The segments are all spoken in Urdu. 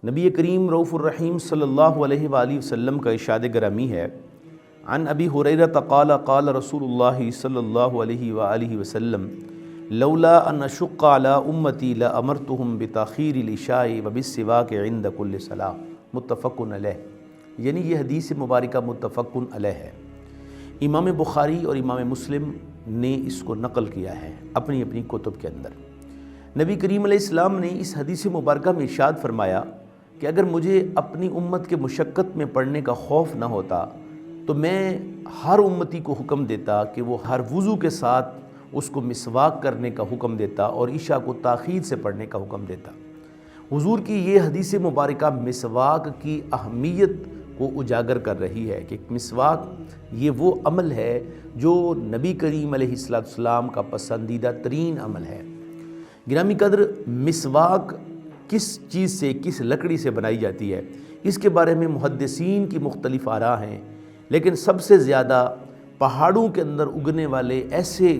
نبی کریم رؤوف الرحیم صلی اللہ علیہ وآلہ وسلم کا ارشاد گرامی ہے، عن ابی ہریرہ قال قال رسول اللہ صلی اللہ علیہ وآلہ وسلم لولا ان اشق علی امتی لامرتهم بتاخیر العشاء وبالسواک عند کل صلاۃ، متفق علیہ۔ یعنی یہ حدیث مبارکہ متفق علیہ ہے۔ امام بخاری اور امام مسلم نے اس کو نقل کیا ہے اپنی اپنی کتب کے اندر۔ نبی کریم علیہ السلام نے اس حدیث مبارکہ میں ارشاد فرمایا کہ اگر مجھے اپنی امت کے مشقت میں پڑنے کا خوف نہ ہوتا تو میں ہر امتی کو حکم دیتا کہ وہ ہر وضو کے ساتھ اس کو مسواک کرنے کا حکم دیتا اور عشاء کو تاخیر سے پڑھنے کا حکم دیتا۔ حضور کی یہ حدیث مبارکہ مسواک کی اہمیت کو اجاگر کر رہی ہے کہ مسواک یہ وہ عمل ہے جو نبی کریم علیہ السلام کا پسندیدہ ترین عمل ہے۔ گرامی قدر، مسواک کس چیز سے، کس لکڑی سے بنائی جاتی ہے، اس کے بارے میں محدثین کی مختلف آراء ہیں، لیکن سب سے زیادہ پہاڑوں کے اندر اگنے والے ایسے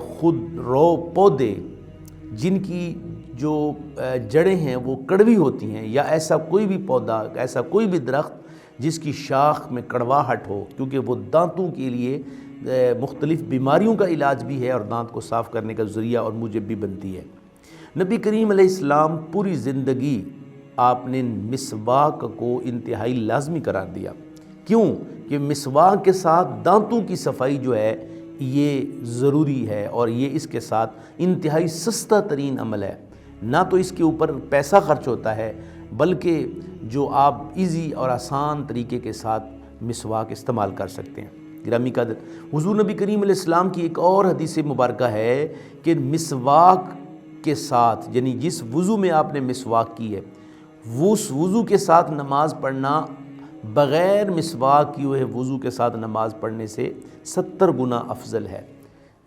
خود رو پودے جن کی جو جڑیں ہیں وہ کڑوی ہوتی ہیں، یا ایسا کوئی بھی پودا، ایسا کوئی بھی درخت جس کی شاخ میں کڑواہٹ ہو، کیونکہ وہ دانتوں کے لیے مختلف بیماریوں کا علاج بھی ہے اور دانت کو صاف کرنے کا ذریعہ اور موجب بھی بنتی ہے۔ نبی کریم علیہ السلام پوری زندگی آپ نے مسواک کو انتہائی لازمی قرار دیا۔ کیوں؟ کہ مسواک کے ساتھ دانتوں کی صفائی جو ہے یہ ضروری ہے، اور یہ اس کے ساتھ انتہائی سستا ترین عمل ہے۔ نہ تو اس کے اوپر پیسہ خرچ ہوتا ہے، بلکہ جو آپ ایزی اور آسان طریقے کے ساتھ مسواک استعمال کر سکتے ہیں۔ گرامی قدر، حضور نبی کریم علیہ السلام کی ایک اور حدیث مبارکہ ہے کہ مسواک کے ساتھ، یعنی جس وضو میں آپ نے مسواک کی ہے، اس وضو کے ساتھ نماز پڑھنا بغیر مسواک کیے ہوئے وضو کے ساتھ نماز پڑھنے سے 70 گنا افضل ہے۔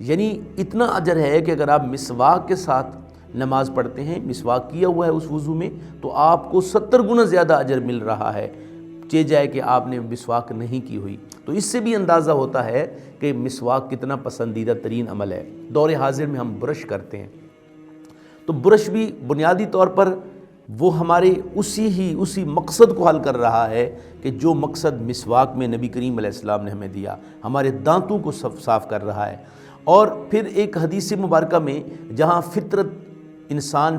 یعنی اتنا اجر ہے کہ اگر آپ مسواک کے ساتھ نماز پڑھتے ہیں، مسواک کیا ہوا ہے اس وضو میں، تو آپ کو 70 گنا زیادہ اجر مل رہا ہے، چہ جائے کہ آپ نے مسواک نہیں کی ہوئی۔ تو اس سے بھی اندازہ ہوتا ہے کہ مسواک کتنا پسندیدہ ترین عمل ہے۔ دور حاضر میں ہم برش کرتے ہیں، تو برش بھی بنیادی طور پر وہ ہمارے اسی مقصد کو حل کر رہا ہے کہ جو مقصد مسواک میں نبی کریم علیہ السلام نے ہمیں دیا، ہمارے دانتوں کو صاف کر رہا ہے۔ اور پھر ایک حدیث مبارکہ میں جہاں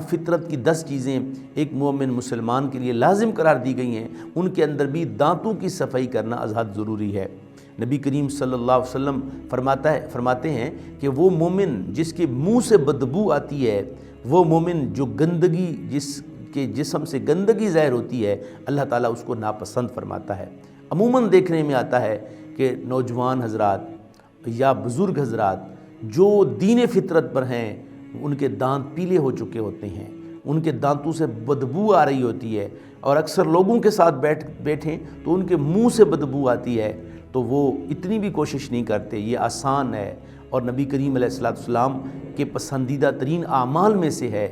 فطرت کی 10 چیزیں ایک مومن مسلمان کے لیے لازم قرار دی گئی ہیں، ان کے اندر بھی دانتوں کی صفائی کرنا ازحد ضروری ہے۔ نبی کریم صلی اللہ علیہ وسلم فرماتے ہیں کہ وہ مومن جس کے منہ سے بدبو آتی ہے، وہ مومن جو گندگی، جس کے جسم سے گندگی ظاہر ہوتی ہے، اللہ تعالیٰ اس کو ناپسند فرماتا ہے۔ عموماً دیکھنے میں آتا ہے کہ نوجوان حضرات یا بزرگ حضرات جو دین فطرت پر ہیں، ان کے دانت پیلے ہو چکے ہوتے ہیں، ان کے دانتوں سے بدبو آ رہی ہوتی ہے، اور اکثر لوگوں کے ساتھ بیٹھیں تو ان کے منہ سے بدبو آتی ہے، تو وہ اتنی بھی کوشش نہیں کرتے۔ یہ آسان ہے اور نبی کریم علیہ السلام کے پسندیدہ ترین اعمال میں سے ہے۔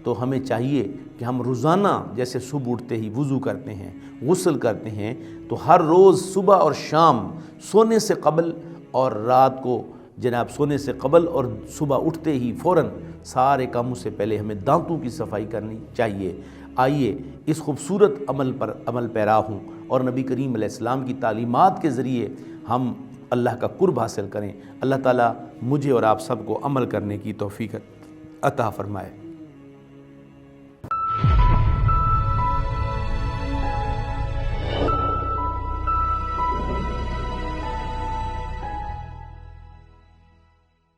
تو ہمیں چاہیے کہ ہم روزانہ جیسے صبح اٹھتے ہی وضو کرتے ہیں، غسل کرتے ہیں، تو ہر روز صبح اور شام سونے سے قبل اور رات کو جناب سونے سے قبل اور صبح اٹھتے ہی فوراً سارے کاموں سے پہلے ہمیں دانتوں کی صفائی کرنی چاہیے۔ آئیے اس خوبصورت عمل پر عمل پیرا ہوں اور نبی کریم علیہ السلام کی تعلیمات کے ذریعے ہم اللہ کا قرب حاصل کریں۔ اللہ تعالیٰ مجھے اور آپ سب کو عمل کرنے کی توفیق عطا فرمائے۔